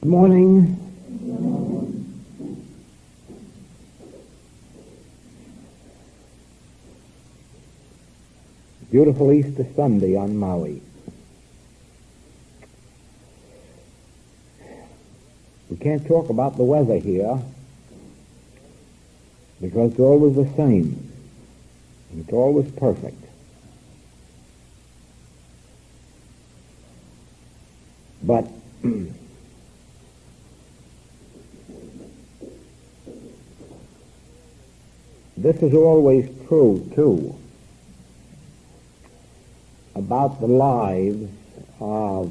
Good morning. Beautiful Easter Sunday on Maui. We can't talk about the weather here because it's always the same. It's always perfect. But this is always true, too, about the lives of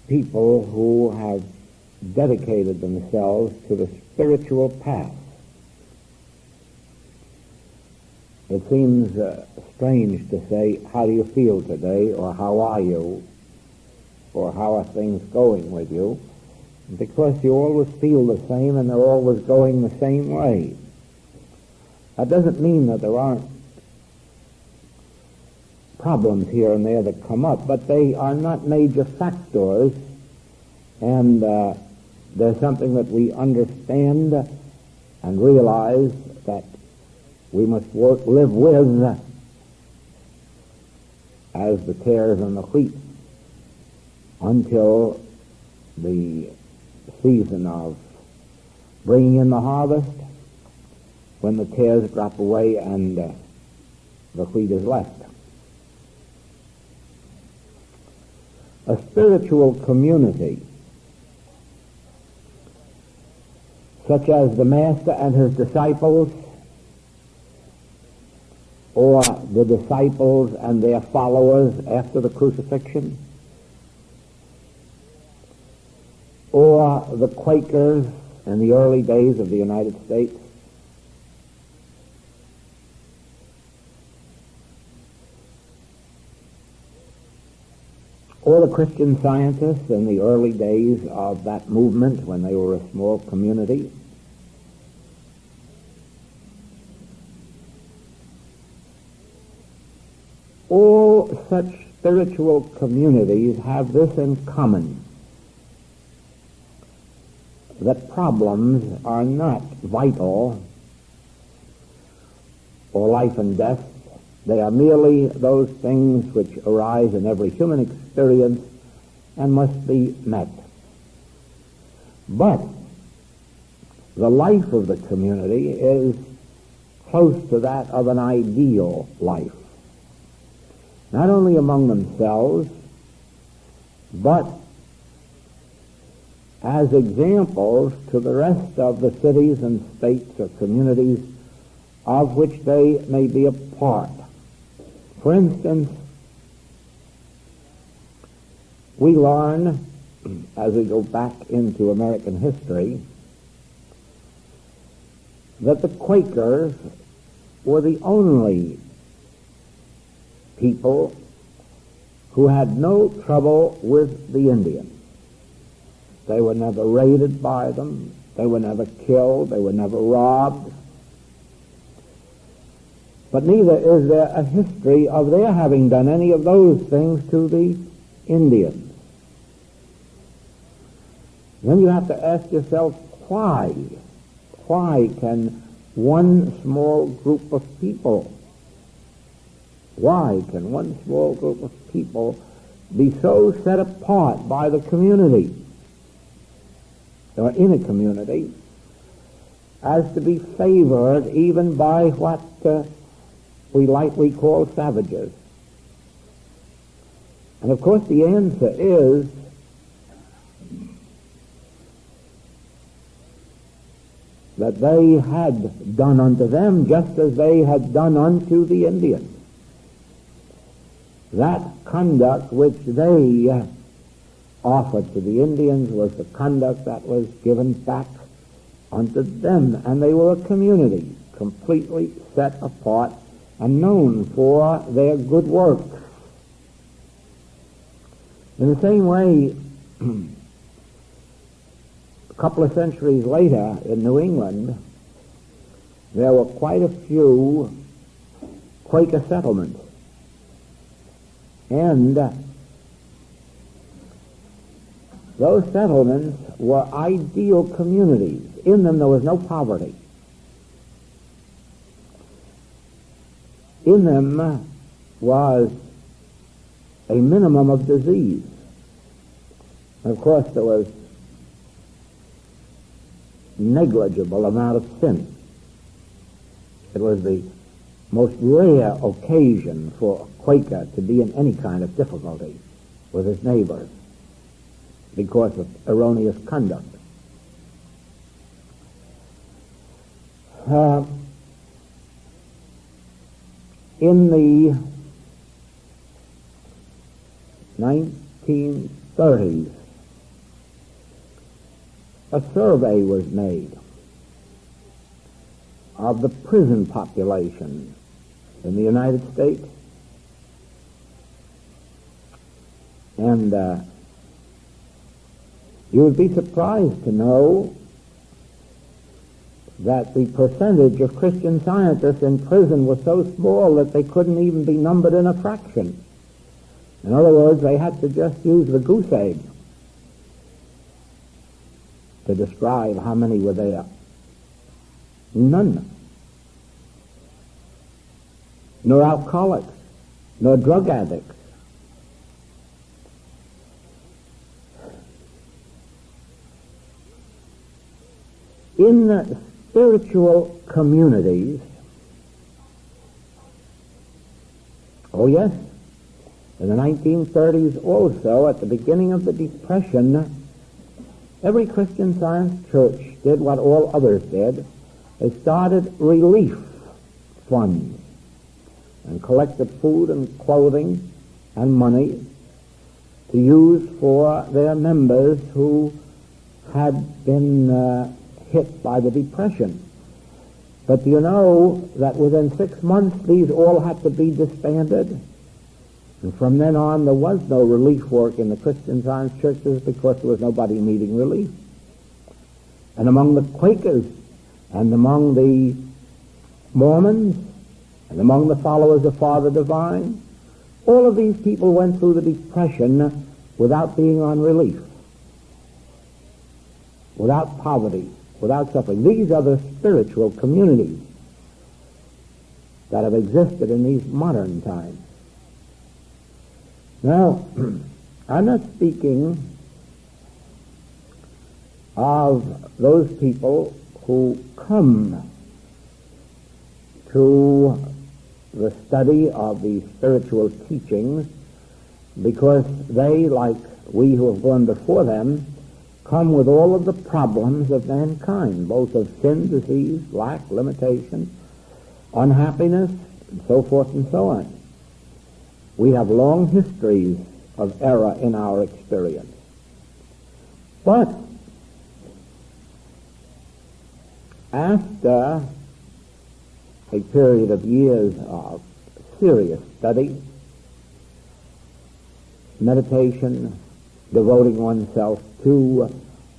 people who have dedicated themselves to the spiritual path. It seems strange to say, how do you feel today, or how are you, or how are things going with you, because you always feel the same and they're always going the same way. That doesn't mean that there aren't problems here and there that come up, but they are not major factors, and there's something that we understand and realize that we must live with as the tares and the wheat until the season of bringing in the harvest, when the tares drop away and the wheat is left. A spiritual community, such as the Master and his disciples, or the disciples and their followers after the crucifixion, or the Quakers in the early days of the United States, or the Christian Scientists in the early days of that movement when they were a small community. All such spiritual communities have this in common, that problems are not vital or life and death. They are merely those things which arise in every human experience and must be met. But the life of the community is close to that of an ideal life, not only among themselves, but as examples to the rest of the cities and states or communities of which they may be a part. For instance, we learn, as we go back into American history, that the Quakers were the only people who had no trouble with the Indians. They were never raided by them. They were never killed. They were never robbed. But neither is there a history of their having done any of those things to the Indians. Then you have to ask yourself, why? Why can one small group of people, be so set apart by the community, or in a community, as to be favored even by what we lightly call savages? And of course the answer is that they had done unto them just as they had done unto the Indians. That conduct which they offered to the Indians was the conduct that was given back unto them, and they were a community completely set apart and known for their good works. In the same way, a couple of centuries later in New England, there were quite a few Quaker settlements. And those settlements were ideal communities. In them there was no poverty. In them was a minimum of disease. And of course there was negligible amount of sin. It was the most rare occasion for a Quaker to be in any kind of difficulty with his neighbors because of erroneous conduct. In the 1930s, a survey was made of the prison population in the United States, and you would be surprised to know that the percentage of Christian Scientists in prison was so small that they couldn't even be numbered in a fraction. In other words, they had to just use the goose egg to describe how many were there. None. Nor alcoholics, nor drug addicts. In the spiritual communities, oh yes, in the 1930s also, at the beginning of the Depression, every Christian Science church did what all others did. They started relief funds and collected food and clothing and money to use for their members who had been hit by the Depression. But do you know that within 6 months these all had to be disbanded? And from then on there was no relief work in the Christian Science churches because there was nobody needing relief. And among the Quakers and among the Mormons and among the followers of Father Divine, all of these people went through the Depression without being on relief, without poverty, without suffering. These are the spiritual communities that have existed in these modern times. Now, I'm not speaking of those people who come to the study of the spiritual teachings because they, like we who have gone before them, come with all of the problems of mankind, both of sin, disease, lack, limitation, unhappiness, and so forth and so on. We have long histories of error in our experience. But after a period of years of serious study, meditation, devoting oneself to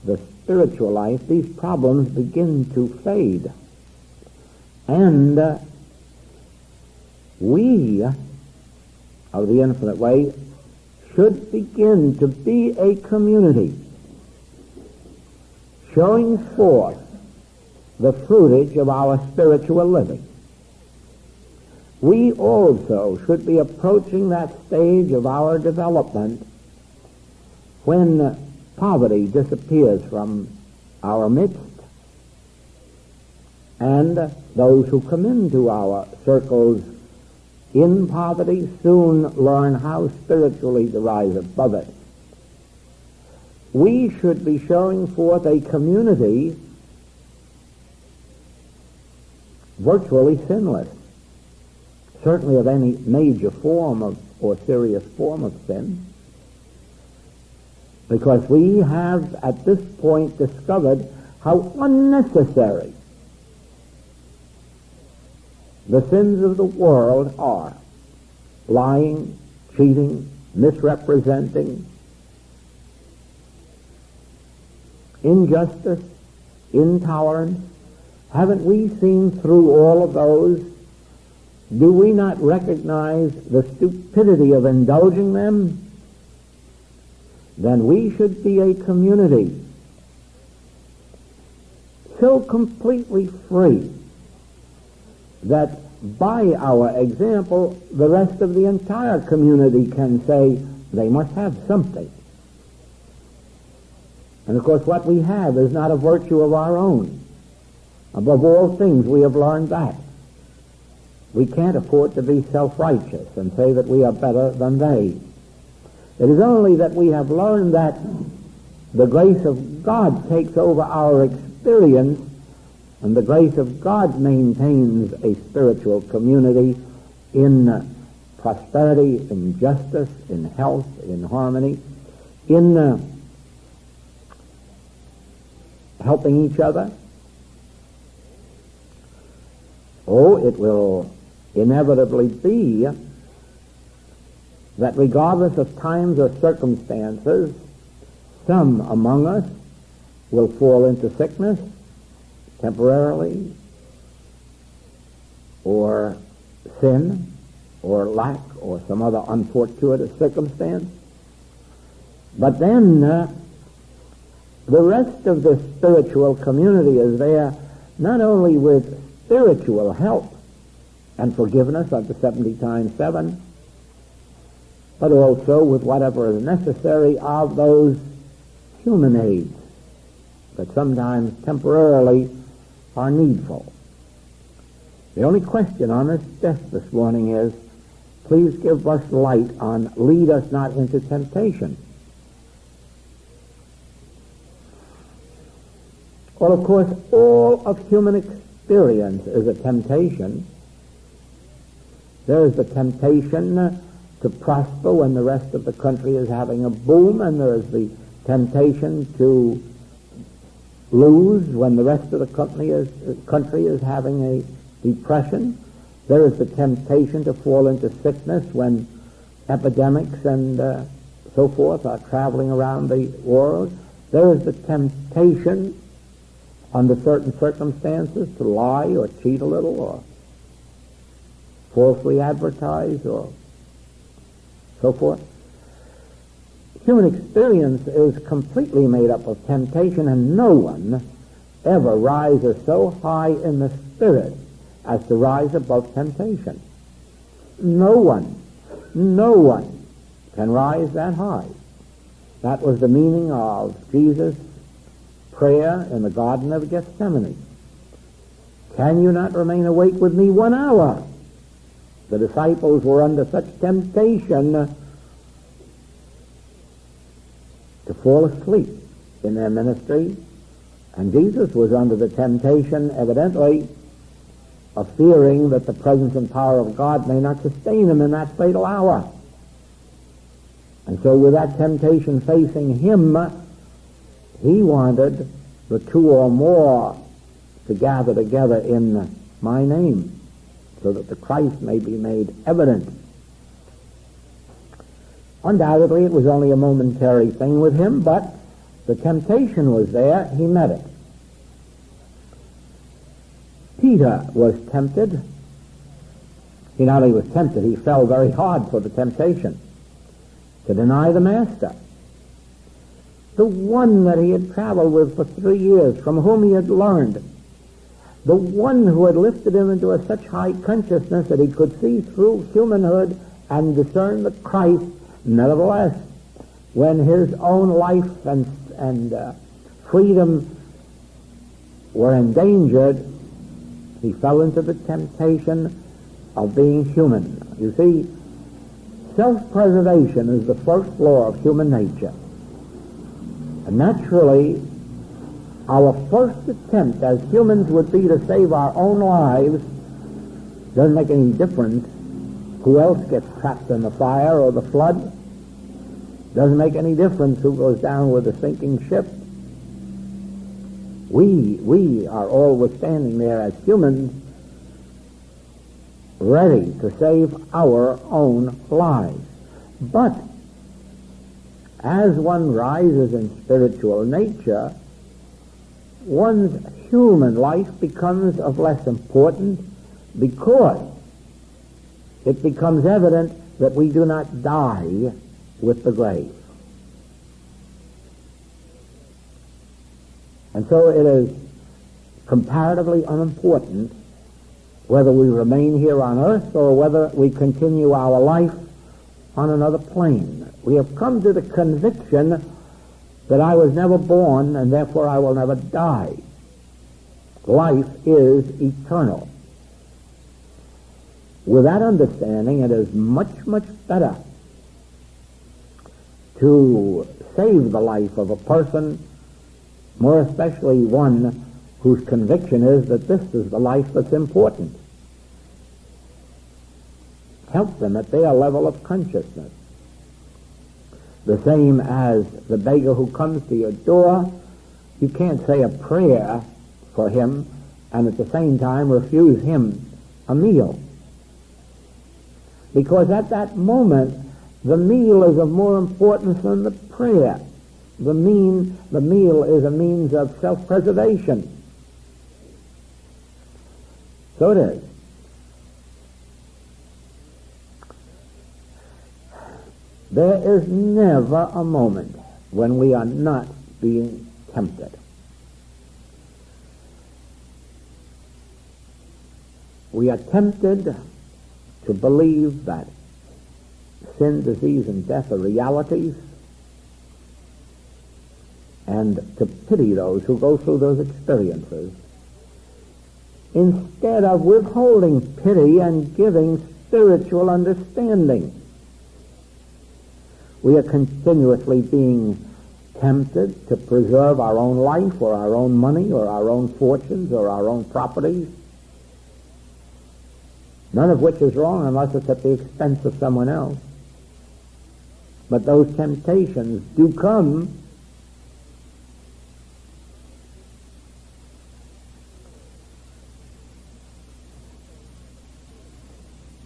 the spiritual life, these problems begin to fade. And we, of the Infinite Way, should begin to be a community showing forth the fruitage of our spiritual living. We also should be approaching that stage of our development when poverty disappears from our midst, and those who come into our circles in poverty soon learn how spiritually to rise above it. We should be showing forth a community virtually sinless, certainly of any major form of or serious form of sin, because we have at this point discovered how unnecessary the sins of the world are. Lying, cheating, misrepresenting, injustice, intolerance. Haven't we seen through all of those? Do we not recognize the stupidity of indulging them? then we should be a community so completely free that by our example, the rest of the entire community can say they must have something. And of course what we have is not a virtue of our own. Above all things, we have learned that. We can't afford to be self-righteous and say that we are better than they. It is only that we have learned that the grace of God takes over our experience, and the grace of God maintains a spiritual community in prosperity, in justice, in health, in harmony, in helping each other. Oh, it will inevitably be that regardless of times or circumstances, some among us will fall into sickness temporarily, or sin, or lack, or some other unfortuitous circumstance. But then the rest of the spiritual community is there not only with spiritual help and forgiveness up to 70 times 7, but also with whatever is necessary of those human aids that sometimes temporarily are needful. The only question on this desk this morning is, please give us light on lead us not into temptation. Well, of course, all of human experience is a temptation. There is the temptation to prosper when the rest of the country is having a boom, and there is the temptation to lose when the rest of the country is having a depression. There is the temptation to fall into sickness when epidemics and so forth are traveling around the world. There is the temptation under certain circumstances to lie or cheat a little or falsely advertise or so forth. Human experience is completely made up of temptation, and no one ever rises so high in the spirit as to rise above temptation. No one can rise that high. That was the meaning of Jesus' prayer in the Garden of Gethsemane. Can you not remain awake with me 1 hour? The disciples were under such temptation to fall asleep in their ministry, and Jesus was under the temptation, evidently, of fearing that the presence and power of God may not sustain him in that fatal hour. And so with that temptation facing him, he wanted the 2 or more to gather together in my name, so that the Christ may be made evident. Undoubtedly, it was only a momentary thing with him, but the temptation was there. He met it. Peter was tempted. He not only was tempted, he fell very hard for the temptation to deny the Master. The one that he had traveled with for 3 years, from whom he had learned, the one who had lifted him into such high consciousness that he could see through humanhood and discern the Christ. Nevertheless, when his own life and freedom were endangered, he fell into the temptation of being human. You see, self-preservation is the first law of human nature. And naturally, our first attempt as humans would be to save our own lives. Doesn't make any difference who else gets trapped in the fire or the flood. Doesn't make any difference who goes down with a sinking ship. We are always standing there as humans, ready to save our own lives. But as one rises in spiritual nature, one's human life becomes of less importance, because it becomes evident that we do not die with the grave. And so it is comparatively unimportant whether we remain here on earth or whether we continue our life on another plane. We have come to the conviction that I was never born and therefore I will never die. Life is eternal. With that understanding, it is much, much better to save the life of a person, more especially one whose conviction is that this is the life that's important. Help them at their level of consciousness. The same as the beggar who comes to your door, you can't say a prayer for him and at the same time refuse him a meal. Because at that moment, the meal is of more importance than the prayer. The meal is a means of self-preservation. So it is. There is never a moment when we are not being tempted. We are tempted to believe that sin, disease, and death are realities, and to pity those who go through those experiences, instead of withholding pity and giving spiritual understanding. We are continuously being tempted to preserve our own life or our own money or our own fortunes or our own properties, none of which is wrong unless it's at the expense of someone else. But those temptations do come.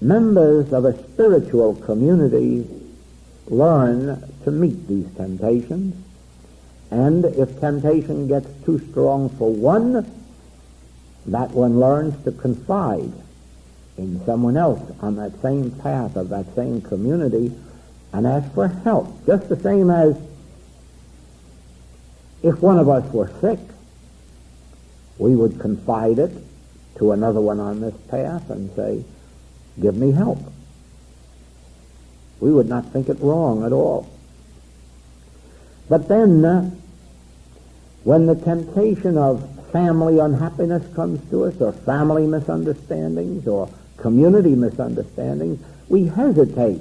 Members of a spiritual community learn to meet these temptations, and if temptation gets too strong for one, that one learns to confide in someone else on that same path of that same community and ask for help. Just the same as if one of us were sick, we would confide it to another one on this path and say, give me help. We would not think it wrong at all. But then, when the temptation of family unhappiness comes to us, or family misunderstandings, or community misunderstandings, we hesitate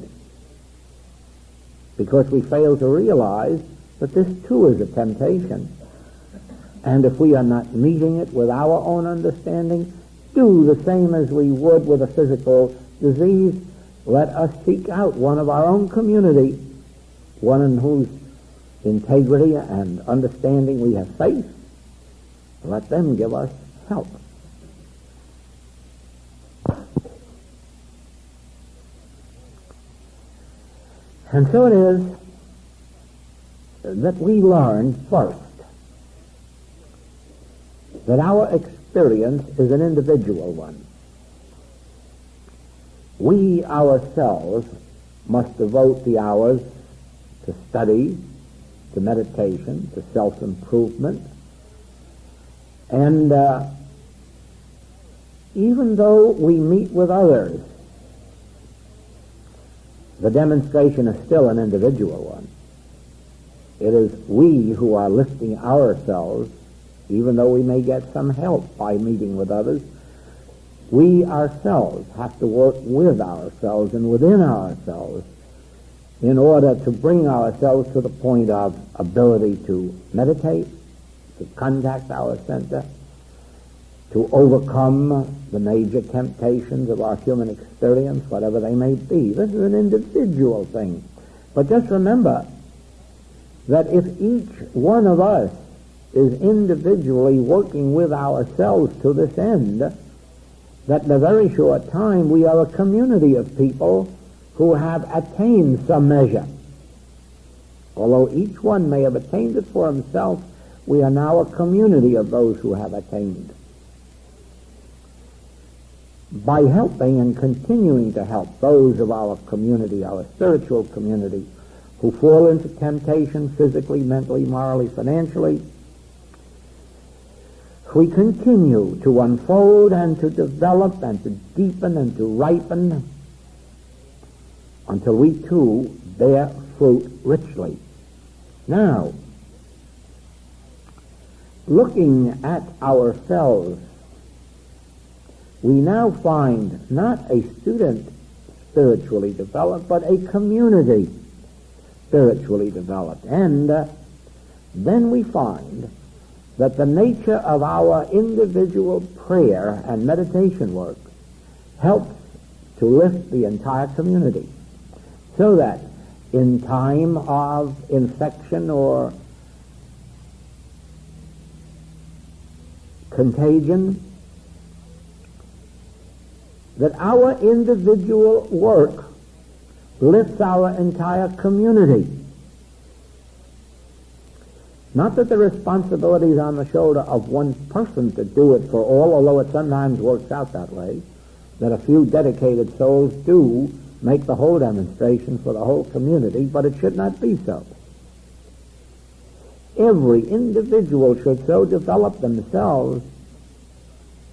because we fail to realize that this too is a temptation. And if we are not meeting it with our own understanding, do the same as we would with a physical disease. Let us seek out one of our own community, one in whose integrity and understanding we have faith. Let them give us help. And so it is that we learn first that our experience is an individual one. We ourselves must devote the hours to study, to meditation, to self-improvement. And even though we meet with others, the demonstration is still an individual one. It is we who are lifting ourselves, even though we may get some help by meeting with others. We ourselves have to work with ourselves and within ourselves in order to bring ourselves to the point of ability to meditate, to contact our center, to overcome the major temptations of our human experience, whatever they may be. This is an individual thing. But just remember that if each one of us is individually working with ourselves to this end, that in a very short time we are a community of people who have attained some measure. Although each one may have attained it for himself, we are now a community of those who have attained. By helping and continuing to help those of our community, our spiritual community, who fall into temptation physically, mentally, morally, financially, we continue to unfold and to develop and to deepen and to ripen until we too bear fruit richly. Now, looking at ourselves, we now find not a student spiritually developed, but a community spiritually developed. And then we find that the nature of our individual prayer and meditation work helps to lift the entire community, so that in time of infection or contagion, that our individual work lifts our entire community. Not that the responsibility is on the shoulder of one person to do it for all, although it sometimes works out that way, that a few dedicated souls do make the whole demonstration for the whole community, but it should not be so. Every individual should so develop themselves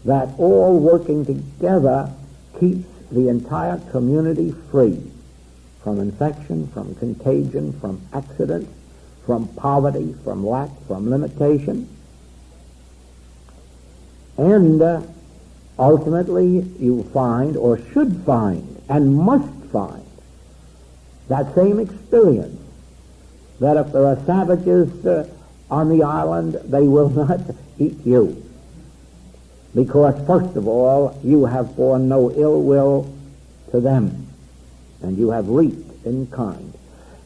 that all working together keeps the entire community free from infection, from contagion, from accident, from poverty, from lack, from limitation. And ultimately you find, or should find, and must find, that same experience, that if there are savages on the island, they will not eat you. Because, first of all, you have borne no ill will to them, and you have reaped in kind.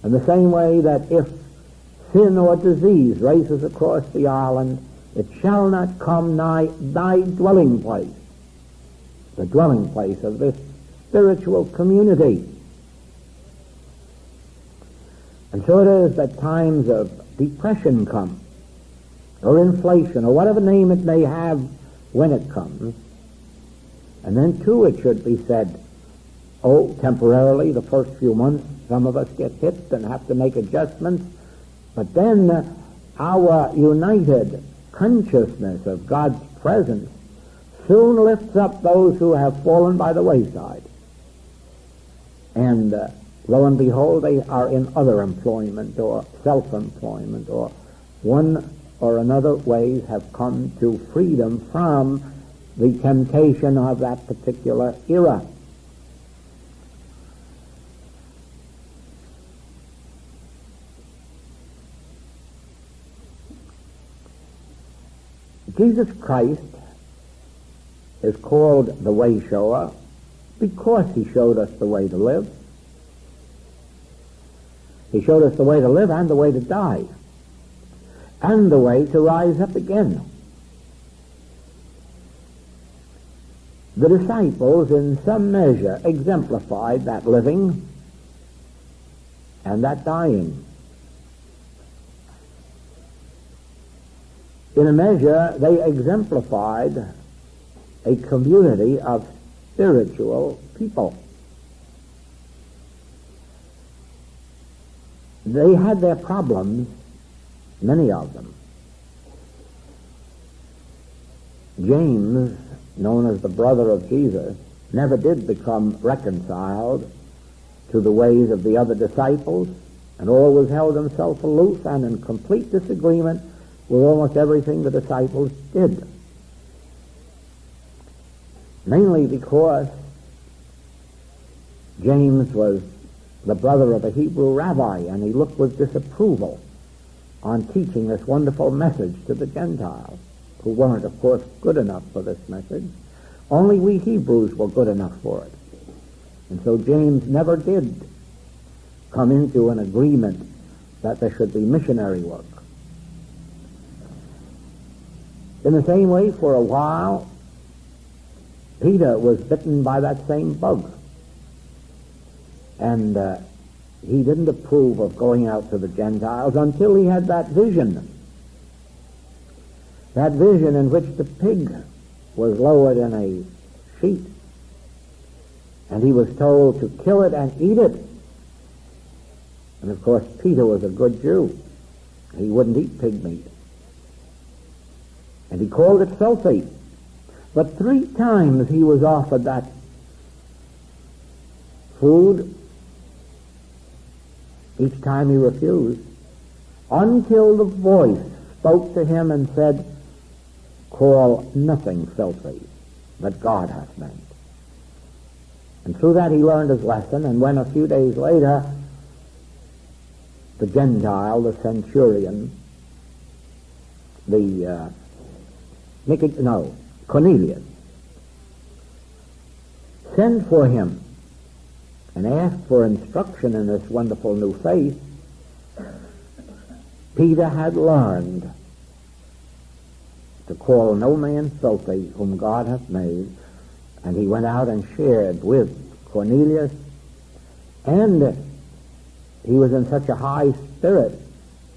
In the same way that if sin or disease races across the island, it shall not come nigh thy dwelling place, the dwelling place of this spiritual community. And so it is that times of depression come, or inflation, or whatever name it may have when it comes. And then too it should be said, temporarily, the first few months, some of us get hit and have to make adjustments, but then our united consciousness of God's presence soon lifts up those who have fallen by the wayside. And lo and behold, they are in other employment or self-employment or one or another ways have come to freedom from the temptation of that particular era. Jesus Christ is called the way shower because he showed us the way to live. He showed us the way to live and the way to die, and the way to rise up again. The disciples, in some measure, exemplified that living and that dying. In a measure, they exemplified a community of spiritual people. They had their problems, many of them. James, known as the brother of Jesus, never did become reconciled to the ways of the other disciples, and always held himself aloof and in complete disagreement with almost everything the disciples did. Mainly because James was the brother of a Hebrew rabbi, and he looked with disapproval on teaching this wonderful message to the Gentiles, who weren't, of course, good enough for this message. Only we Hebrews were good enough for it. And so James never did come into an agreement that there should be missionary work. In the same way, for a while, Peter was bitten by that same bug. And he didn't approve of going out to the Gentiles until he had that vision. That vision in which the pig was lowered in a sheet, and he was told to kill it and eat it. And of course, Peter was a good Jew. He wouldn't eat pig meat. And he called it filthy. But 3 times he was offered that food. Each time he refused, until the voice spoke to him and said, call nothing filthy that God hath made. And through that he learned his lesson, and when a few days later the Gentile, the centurion, Cornelius, sent for him and asked for instruction in this wonderful new faith, Peter had learned to call no man filthy whom God hath made, and he went out and shared with Cornelius, and he was in such a high spirit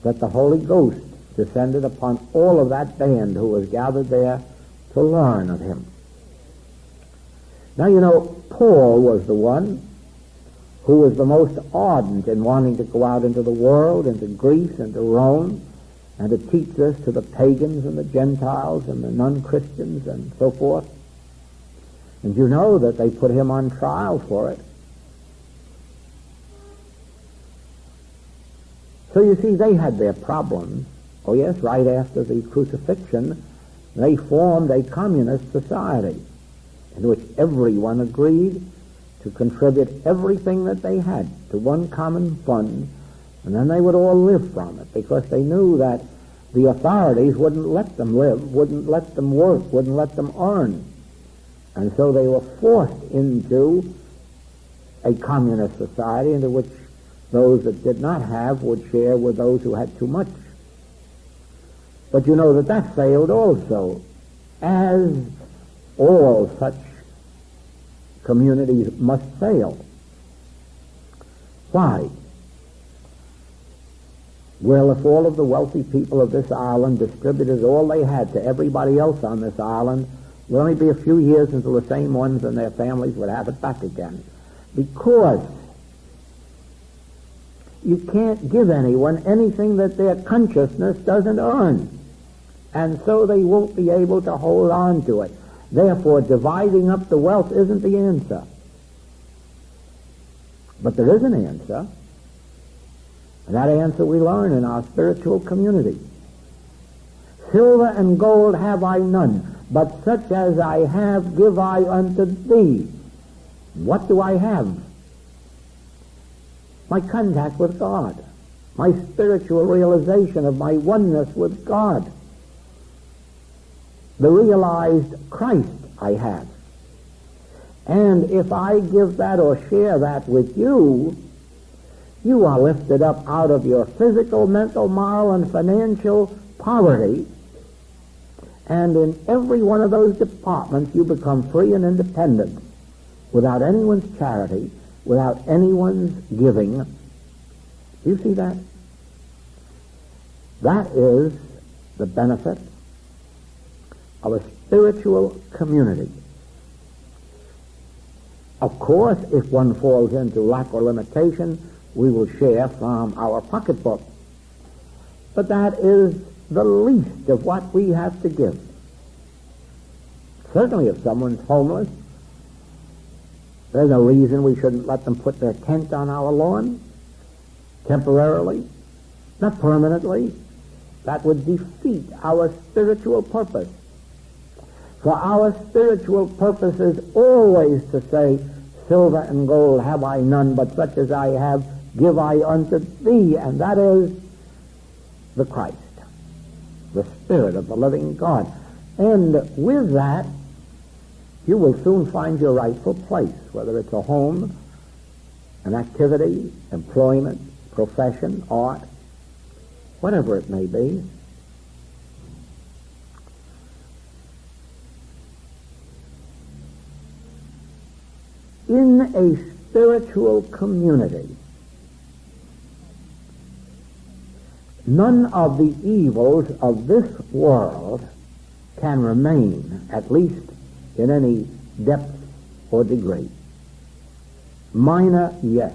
that the Holy Ghost descended upon all of that band who was gathered there to learn of him. Now, you know, Paul was the one who was the most ardent in wanting to go out into the world, into Greece, into Rome, and to teach this to the pagans and the Gentiles and the non-Christians and so forth. And you know that they put him on trial for it. So you see, they had their problems. Oh yes, right after the crucifixion, they formed a communist society in which everyone agreed to contribute everything that they had to one common fund, and then they would all live from it, because they knew that the authorities wouldn't let them live, wouldn't let them work, wouldn't let them earn. And so they were forced into a communist society into which those that did not have would share with those who had too much. But you know that failed also, as all such communities must fail. Why? Well, if all of the wealthy people of this island distributed all they had to everybody else on this island, it would only be a few years until the same ones and their families would have it back again. Because you can't give anyone anything that their consciousness doesn't earn. And so they won't be able to hold on to it. Therefore, dividing up the wealth isn't the answer. But there is an answer. And that answer we learn in our spiritual community. Silver and gold have I none, but such as I have give I unto thee. What do I have? My contact with God. My spiritual realization of my oneness with God. The realized Christ I have. And if I give that or share that with you, you are lifted up out of your physical, mental, moral, and financial poverty, and in every one of those departments you become free and independent, without anyone's charity, without anyone's giving. You see that? That is the benefit of a spiritual community. Of course, if one falls into lack or limitation, we will share from our pocketbook. But that is the least of what we have to give. Certainly if someone's homeless, there's no reason we shouldn't let them put their tent on our lawn, temporarily, not permanently. That would defeat our spiritual purpose. For our spiritual purpose is always to say, silver and gold have I none, but such as I have give I unto thee, and that is the Christ, the Spirit of the living God. And with that, you will soon find your rightful place, whether it's a home, an activity, employment, profession, art, whatever it may be. In a spiritual community, none of the evils of this world can remain, at least in any depth or degree. Minor, yes.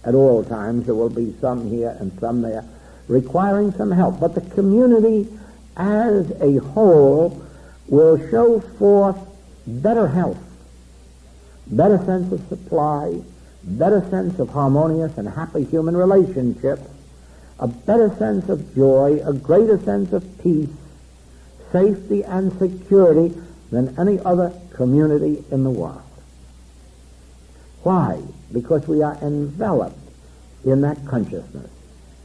At all times there will be some here and some there requiring some help. But the community as a whole will show forth better health, better sense of supply, better sense of harmonious and happy human relationships, a better sense of joy, a greater sense of peace, safety, and security than any other community in the world. Why? Because we are enveloped in that consciousness,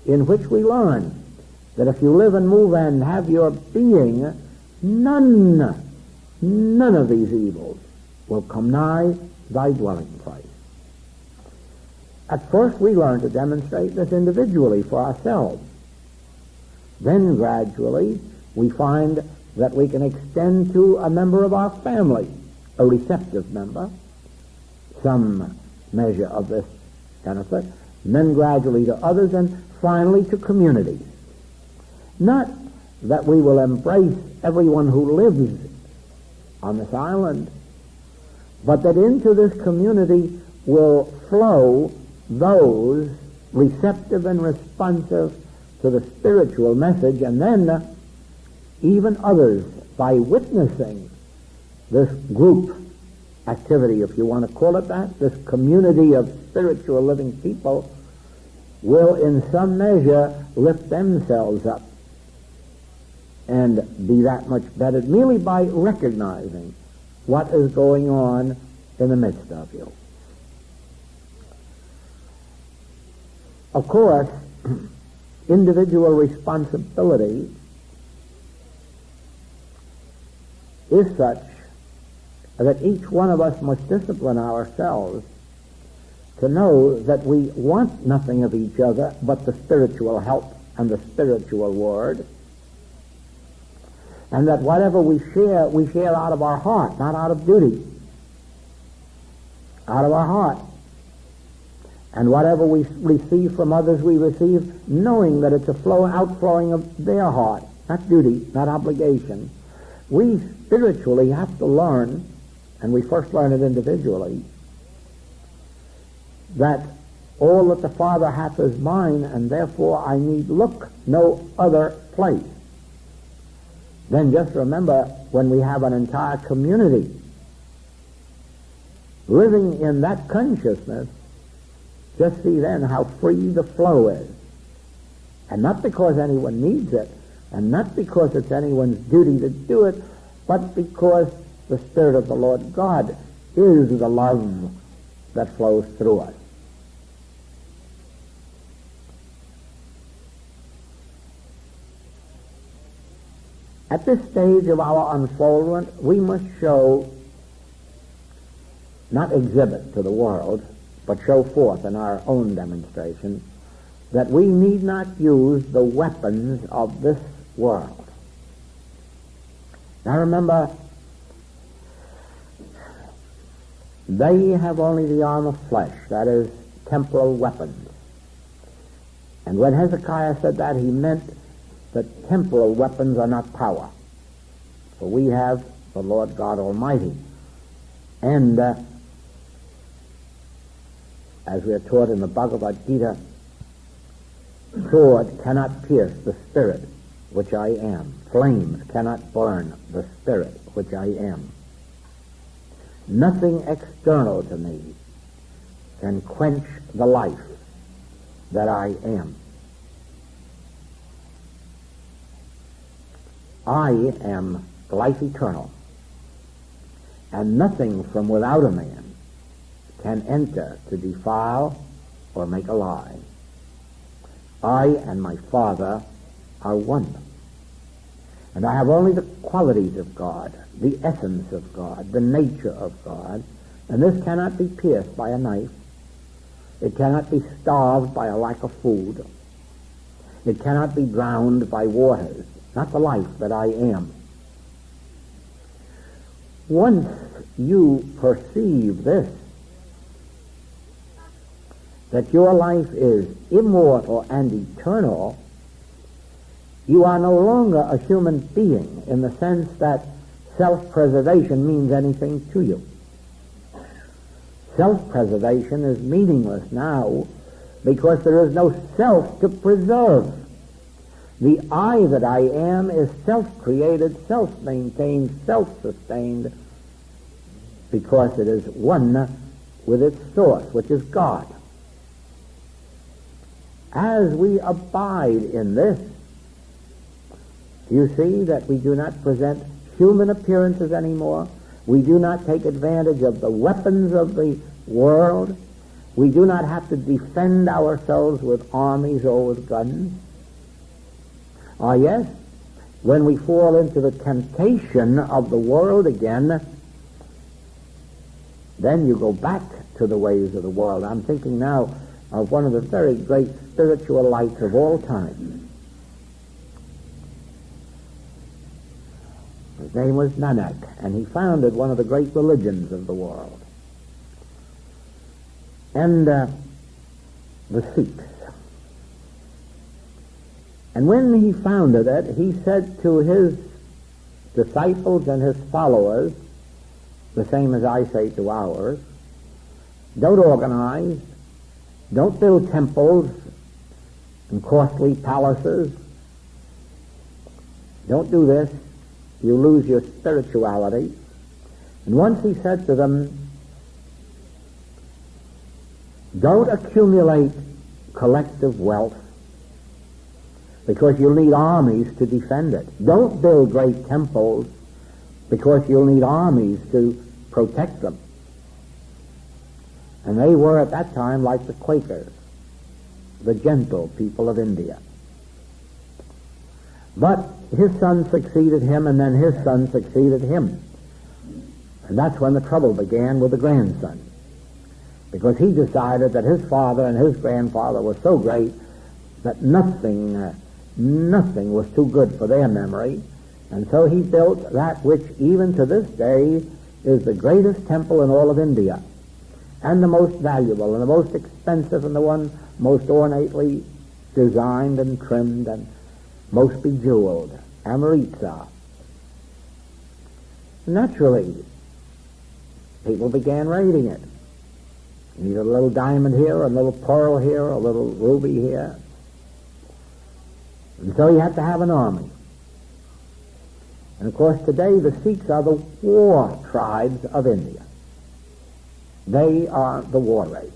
in which we learn that if you live and move and have your being, none of these evils will come nigh thy dwelling place. At first we learn to demonstrate this individually for ourselves. Then gradually we find that we can extend to a member of our family, a receptive member, some measure of this benefit, and then gradually to others, and finally to communities. Not that we will embrace everyone who lives on this island, but that into this community will flow those receptive and responsive to the spiritual message, and then even others, by witnessing this group activity, if you want to call it that, this community of spiritual living people, will in some measure lift themselves up and be that much better merely by recognizing what is going on in the midst of you. Of course, individual responsibility is such that each one of us must discipline ourselves to know that we want nothing of each other but the spiritual help and the spiritual word, and that whatever we share out of our heart, not out of duty, out of our heart. And whatever we receive from others, we receive knowing that it's a outflowing of their heart, not duty, not obligation. We spiritually have to learn, and we first learn it individually, that all that the Father hath is mine, and therefore I need look no other place. Then just remember, when we have an entire community living in that consciousness, just see then how free the flow is. And not because anyone needs it, and not because it's anyone's duty to do it, but because the Spirit of the Lord God is the love that flows through us. At this stage of our unfoldment, we must show, not exhibit to the world, but show forth in our own demonstration, that we need not use the weapons of this world. Now remember, they have only the arm of flesh, that is, temporal weapons. And when Hezekiah said that, he meant that temporal weapons are not power. For we have the Lord God Almighty. And as we are taught in the Bhagavad Gita, sword cannot pierce the spirit which I am. Flames cannot burn the spirit which I am. Nothing external to me can quench the life that I am. I am life eternal, and nothing from without a man can enter to defile or make a lie. I and my Father are one. And I have only the qualities of God, the essence of God, the nature of God, and this cannot be pierced by a knife. It cannot be starved by a lack of food. It cannot be drowned by waters, not the life that I am. Once you perceive this, that your life is immortal and eternal, you are no longer a human being in the sense that self-preservation means anything to you. Self-preservation is meaningless now because there is no self to preserve. The I that I am is self-created, self-maintained, self-sustained, because it is one with its source, which is God. As we abide in this, you see that we do not present human appearances anymore. We do not take advantage of the weapons of the world. We do not have to defend ourselves with armies or with guns. Yes, when we fall into the temptation of the world again, then you go back to the ways of the world. I'm thinking now of one of the very great spiritual lights of all time. His name was Nanak, and he founded one of the great religions of the world. And the Sikhs. And when he founded it, he said to his disciples and his followers, the same as I say to ours, don't organize, don't build temples and costly palaces. Don't do this. You lose your spirituality. And once he said to them, don't accumulate collective wealth, because you'll need armies to defend it. Don't build great temples, because you'll need armies to protect them. And they were at that time like the Quakers, the gentle people of India. But his son succeeded him, and then his son succeeded him. And that's when the trouble began with the grandson, because he decided that his father and his grandfather were so great that nothing was too good for their memory. And so he built that which even to this day is the greatest temple in all of India, and the most valuable and the most expensive and the one most ornately designed and trimmed and most bejeweled, Amritsar. Naturally, people began raiding it. You need a little diamond here, a little pearl here, a little ruby here. And so you have to have an army. And of course today the Sikhs are the war tribes of India. They are the war race.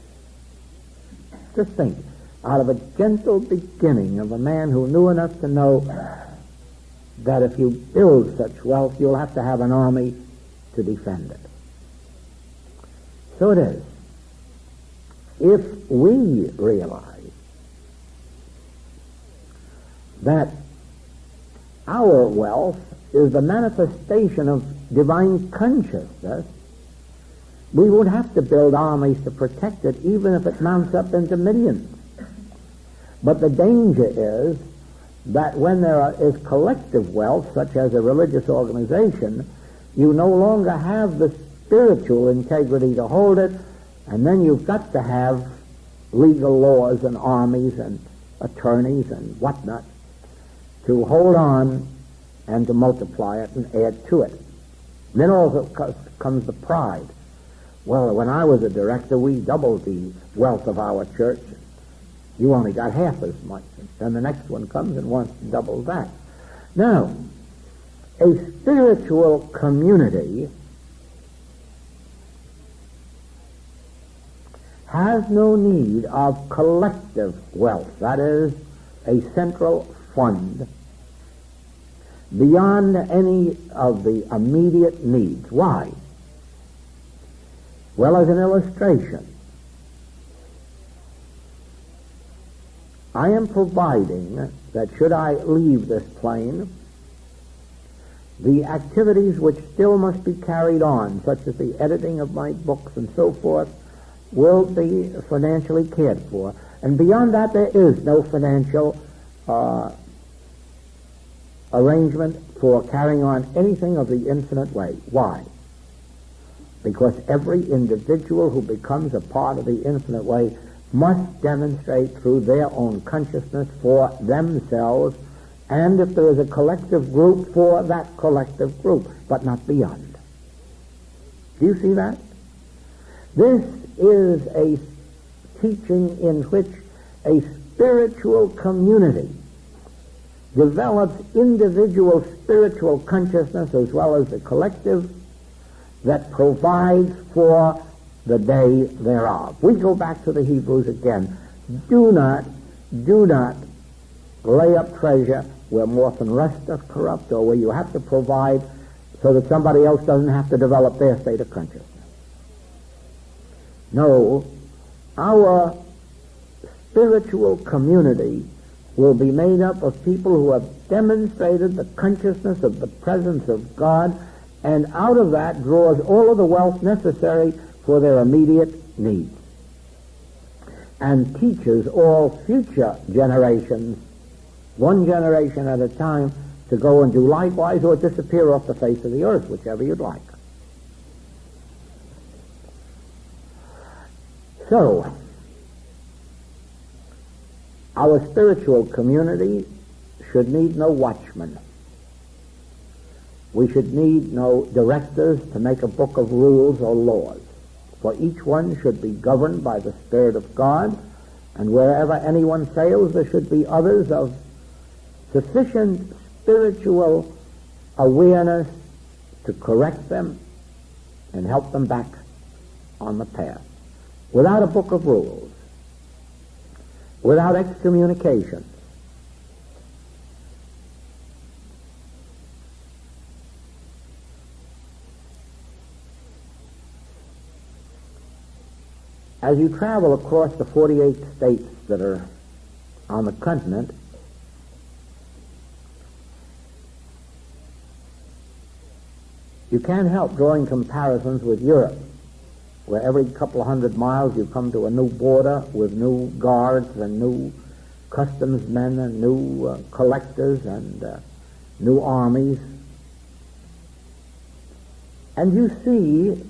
Just think, out of a gentle beginning of a man who knew enough to know that if you build such wealth, you'll have to have an army to defend it. So it is. If we realize that our wealth is the manifestation of divine consciousness, we would have to build armies to protect it, even if it mounts up into millions. But the danger is that when there is collective wealth, such as a religious organization, you no longer have the spiritual integrity to hold it, and then you've got to have legal laws and armies and attorneys and whatnot to hold on and to multiply it and add to it. Then also comes the pride. Well, when I was a director, we doubled the wealth of our church. You only got half as much. Then the next one comes and wants to double that. Now, a spiritual community has no need of collective wealth, that is, a central fund, beyond any of the immediate needs. Why? Well, as an illustration, I am providing that should I leave this plane, the activities which still must be carried on, such as the editing of my books and so forth, will be financially cared for. And beyond that, there is no financial arrangement for carrying on anything of the infinite way. Why? Because every individual who becomes a part of the infinite way must demonstrate through their own consciousness for themselves, and if there is a collective group, for that collective group, but not beyond. Do you see that? This is a teaching in which a spiritual community develops individual spiritual consciousness as well as the collective that provides for the day thereof. We go back to the Hebrews again. Do not lay up treasure where moth and rust doth corrupt, or where you have to provide so that somebody else doesn't have to develop their state of consciousness. No, our spiritual community will be made up of people who have demonstrated the consciousness of the presence of God, and out of that draws all of the wealth necessary for their immediate needs, and teaches all future generations, one generation at a time, to go and do likewise or disappear off the face of the earth, whichever you'd like. So, our spiritual community should need no watchmen. We should need no directors to make a book of rules or laws, for each one should be governed by the Spirit of God, and wherever anyone fails, there should be others of sufficient spiritual awareness to correct them and help them back on the path. Without a book of rules, without excommunication, as you travel across the 48 states that are on the continent, you can't help drawing comparisons with Europe, where every couple of 100 miles you come to a new border with new guards and new customs men and new collectors and new armies. And you see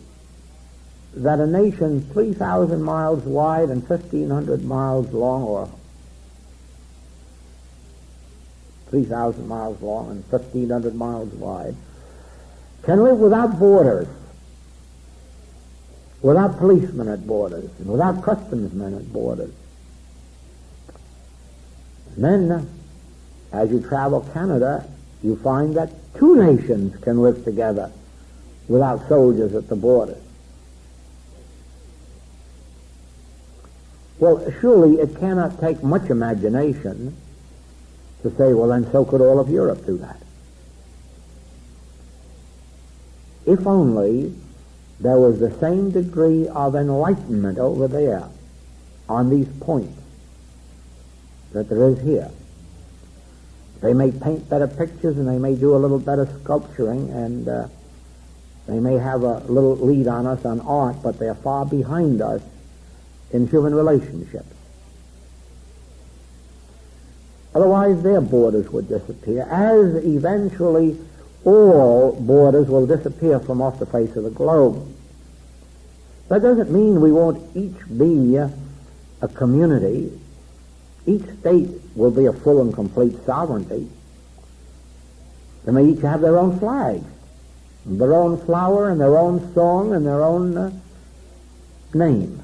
that a nation 3,000 miles wide and 1,500 miles long, or 3,000 miles long and 1,500 miles wide, can live without borders, without policemen at borders, and without customs men at borders. And then, as you travel Canada, you find that two nations can live together without soldiers at the borders. Well, surely it cannot take much imagination to say, well, then so could all of Europe do that. If only there was the same degree of enlightenment over there on these points that there is here. They may paint better pictures and they may do a little better sculpturing, and they may have a little lead on us on art, but they're far behind us in human relationships. Otherwise their borders would disappear, as eventually all borders will disappear from off the face of the globe. That doesn't mean we won't each be a community. Each state will be a full and complete sovereignty. They may each have their own flag, their own flower, and their own song, and their own name.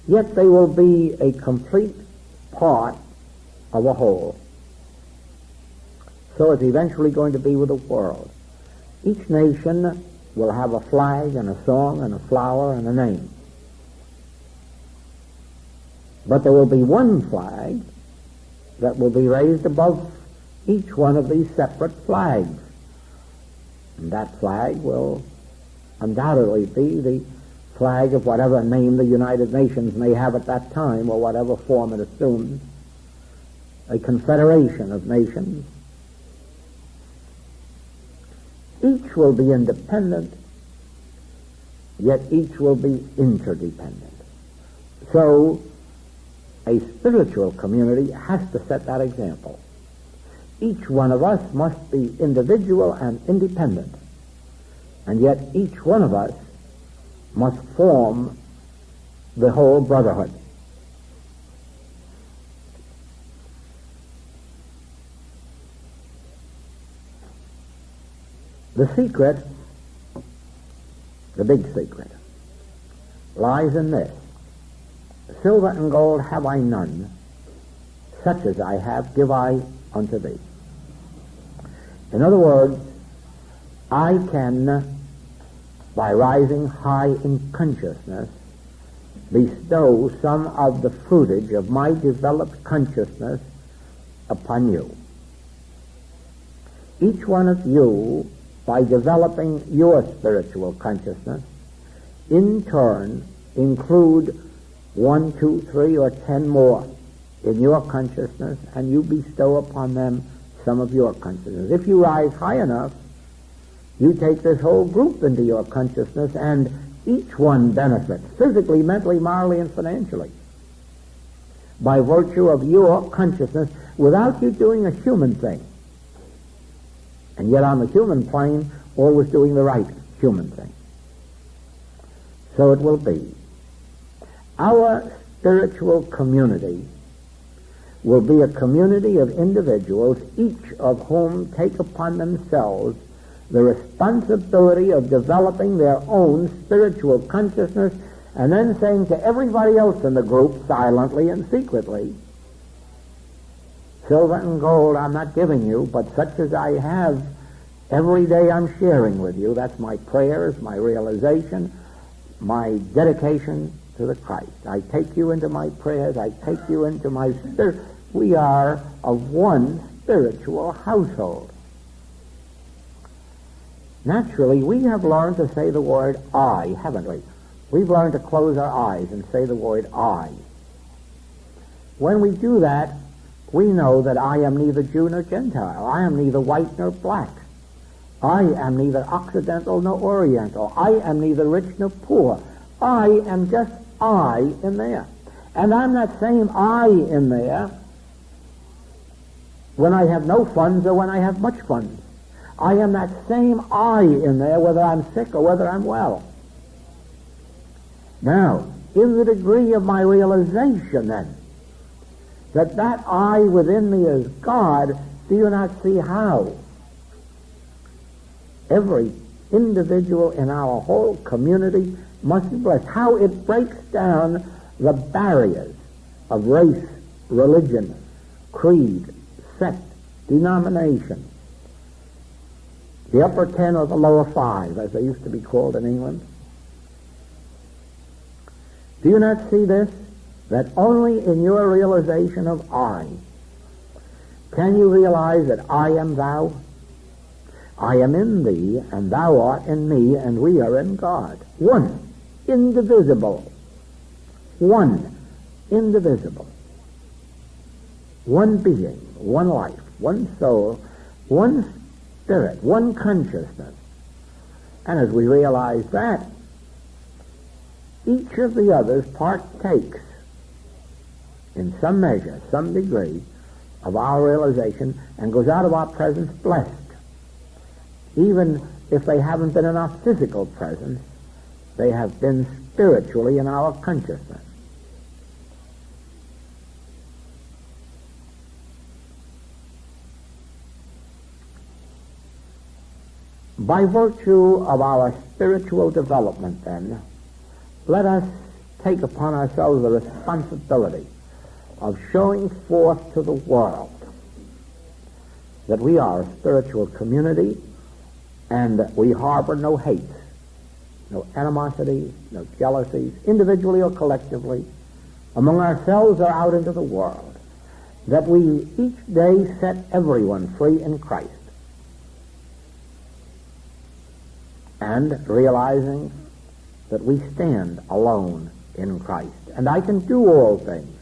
Yet they will be a complete part of a whole. So it's eventually going to be with the world. Each nation will have a flag and a song and a flower and a name. But there will be one flag that will be raised above each one of these separate flags. And that flag will undoubtedly be the flag of whatever name the United Nations may have at that time, or whatever form it assumes, a confederation of nations. Each will be independent, yet each will be interdependent. So, a spiritual community has to set that example. Each one of us must be individual and independent, and yet each one of us must form the whole brotherhood. The secret, the big secret, lies in this. Silver and gold have I none, such as I have give I unto thee. In other words, I can, by rising high in consciousness, bestow some of the fruitage of my developed consciousness upon you. Each one of you, by developing your spiritual consciousness, in turn include 1, 2, 3, or 10 more in your consciousness, and you bestow upon them some of your consciousness. If you rise high enough, you take this whole group into your consciousness, and each one benefits physically, mentally, morally, and financially by virtue of your consciousness without you doing a human thing. And yet on the human plane, always doing the right human thing. So it will be. Our spiritual community will be a community of individuals, each of whom take upon themselves the responsibility of developing their own spiritual consciousness, and then saying to everybody else in the group, silently and secretly, silver and gold I'm not giving you, but such as I have every day I'm sharing with you. That's my prayers, my realization, my dedication to the Christ. I take you into my prayers, I take you into my spirit. We are of one spiritual household. Naturally, we have learned to say the word I, haven't we? We've learned to close our eyes and say the word I. When we do that, we know that I am neither Jew nor Gentile. I am neither white nor black. I am neither Occidental nor Oriental. I am neither rich nor poor. I am just I in there. And I'm that same I in there when I have no funds or when I have much funds. I am that same I in there whether I'm sick or whether I'm well. Now, in the degree of my realization then, that I within me is God, do you not see how every individual in our whole community must be blessed? How it breaks down the barriers of race, religion, creed, sect, denomination, the upper 10 or the lower 5, as they used to be called in England. Do you not see this? That only in your realization of I can you realize that I am thou. I am in thee, and thou art in me, and we are in God. One, indivisible. One, indivisible. One being, one life, one soul, one spirit, one consciousness. And as we realize that, each of the others partakes in some measure, some degree, of our realization and goes out of our presence blessed. Even if they haven't been in our physical presence, they have been spiritually in our consciousness. By virtue of our spiritual development, then, let us take upon ourselves the responsibility of showing forth to the world that we are a spiritual community and that we harbor no hate, no animosity, no jealousies, individually or collectively, among ourselves or out into the world, that we each day set everyone free in Christ, and realizing that we stand alone in Christ, and I can do all things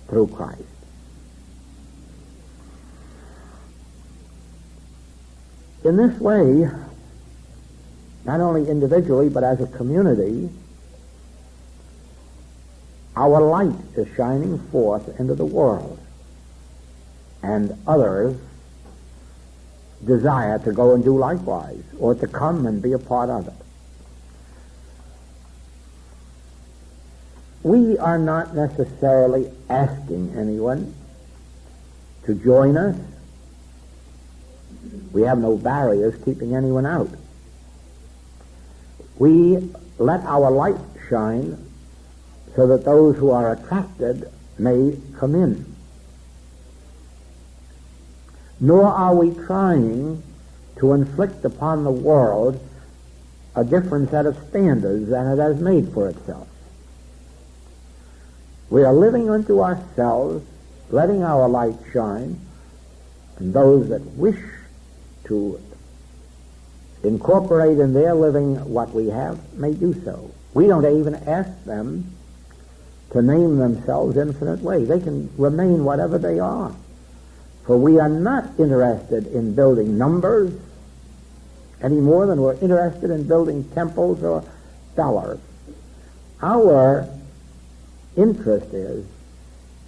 through Christ. In this way, not only individually but as a community, our light is shining forth into the world, and others desire to go and do likewise, or to come and be a part of it. We are not necessarily asking anyone to join us. We have no barriers keeping anyone out. We let our light shine so that those who are attracted may come in. nor are we trying to inflict upon the world a different set of standards than it has made for itself. We are living unto ourselves, letting our light shine, and those that wish to incorporate in their living what we have may do so. We don't even ask them to name themselves infinite ways. They can remain whatever they are. For we are not interested in building numbers any more than we're interested in building temples or dollars. Our interest is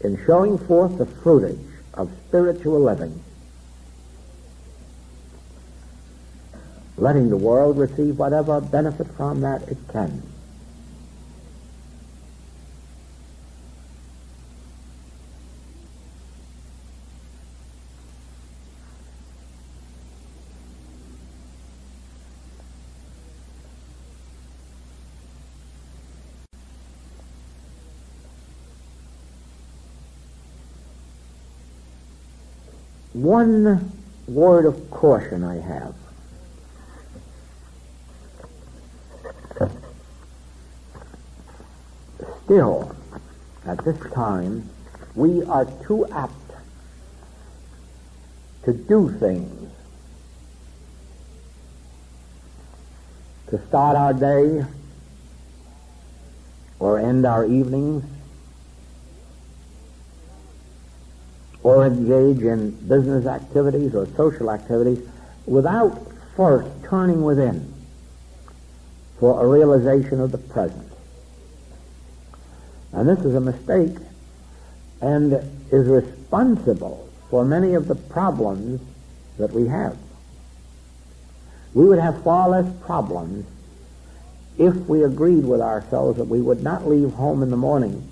in showing forth the fruitage of spiritual living, letting the world receive whatever benefit from that it can. One word of caution I have. Still, at this time, we are too apt to do things, to start our day or end our evenings, or engage in business activities or social activities without first turning within for a realization of the present. And this is a mistake and is responsible for many of the problems that we have. We would have far less problems if we agreed with ourselves that we would not leave home in the morning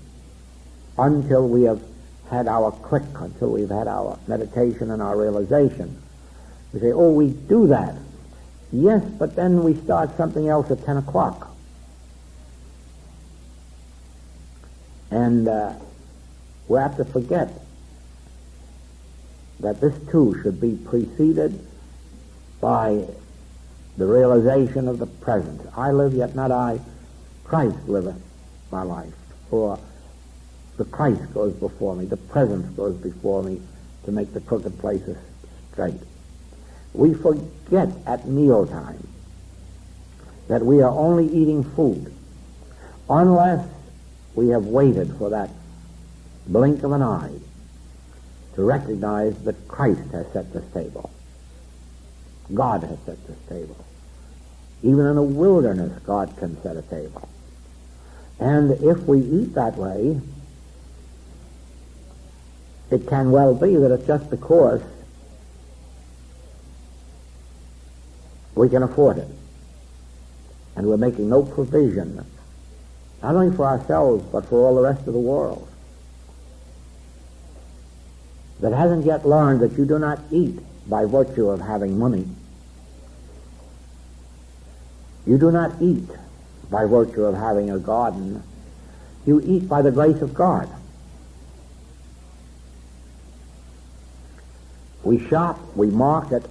until we have had our click, until we've had our meditation and our realization. We say, oh, we do that. Yes, but then we start something else at 10 o'clock. And we have to forget that this too should be preceded by the realization of the present. I live, yet not I. Christ liveth my life. For the Christ goes before me, the presence goes before me to make the crooked places straight. We forget at mealtime that we are only eating food unless we have waited for that blink of an eye to recognize that Christ has set this table. God has set this table. Even in a wilderness, God can set a table. And if we eat that way, it can well be that it's just because we can afford it. And we're making no provision, not only for ourselves, but for all the rest of the world, that hasn't yet learned that you do not eat by virtue of having money. You do not eat by virtue of having a garden. You eat by the grace of God. We shop, we market,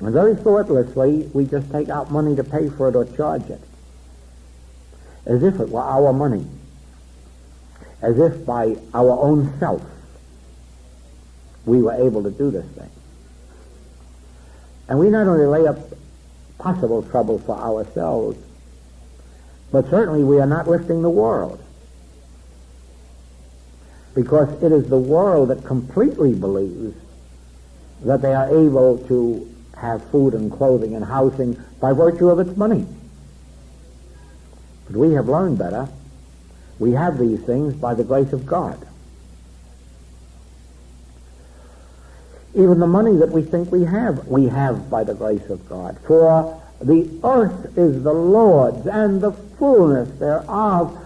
and very thoughtlessly we just take out money to pay for it or charge it, as if it were our money, as if by our own self we were able to do this thing. And we not only lay up possible trouble for ourselves, but certainly we are not lifting the world, because it is the world that completely believes that they are able to have food and clothing and housing by virtue of its money. But we have learned better. We have these things by the grace of God. Even the money that we think we have by the grace of God. For the earth is the Lord's and the fullness thereof.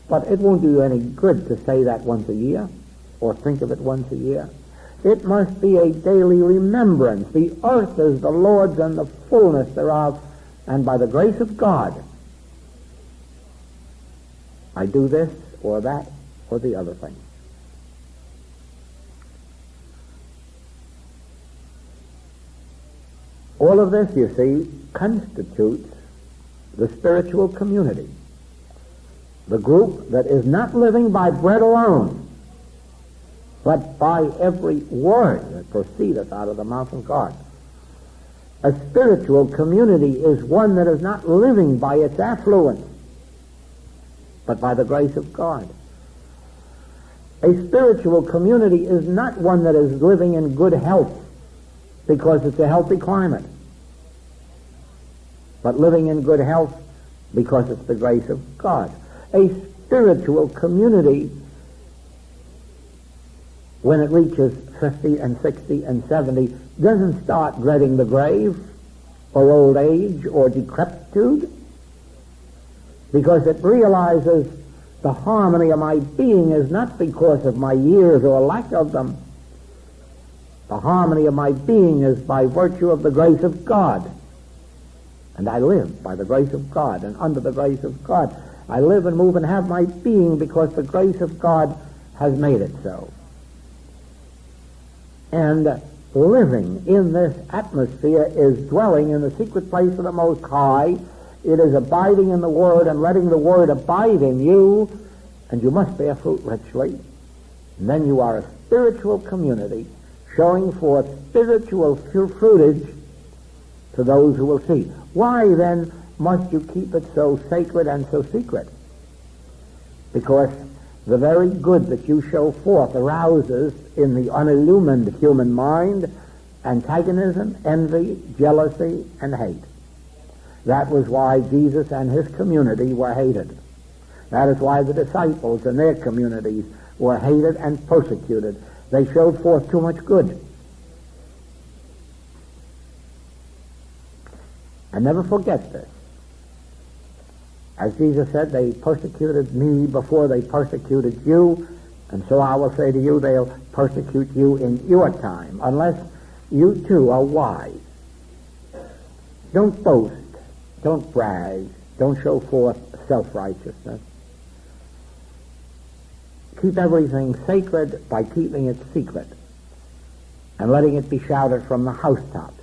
But it won't do you any good to say that once a year or think of it once a year. It must be a daily remembrance. The earth is the Lord's and the fullness thereof, and by the grace of God, I do this or that or the other thing. All of this, you see, constitutes the spiritual community, the group that is not living by bread alone, but by every word that proceedeth out of the mouth of God. A spiritual community is one that is not living by its affluence, but by the grace of God. A spiritual community is not one that is living in good health because it's a healthy climate, but living in good health because it's the grace of God. A spiritual community, when it reaches 50 and 60 and 70, doesn't start dreading the grave or old age or decrepitude, because it realizes the harmony of my being is not because of my years or lack of them. The harmony of my being is by virtue of the grace of God. And I live by the grace of God and under the grace of God. I live and move and have my being because the grace of God has made it so. And living in this atmosphere is dwelling in the secret place of the Most High. It is abiding in the Word and letting the Word abide in you, and you must bear fruit richly. And then you are a spiritual community showing forth spiritual fruitage to those who will see. Why then must you keep it so sacred and so secret? Because the very good that you show forth arouses in the unillumined human mind antagonism, envy, jealousy, and hate. That was why Jesus and his community were hated. That is why the disciples and their communities were hated and persecuted. They showed forth too much good. And never forget this. As Jesus said, they persecuted me before they persecuted you, and so I will say to you, they'll persecute you in your time, unless you too are wise. Don't boast. Don't brag. Don't show forth self-righteousness. Keep everything sacred by keeping it secret and letting it be shouted from the housetops,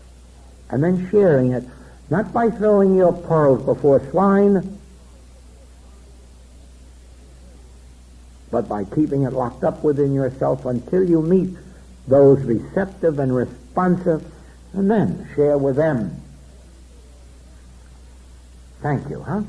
and then sharing it, not by throwing your pearls before swine, but by keeping it locked up within yourself until you meet those receptive and responsive, and then share with them. Thank you, huh?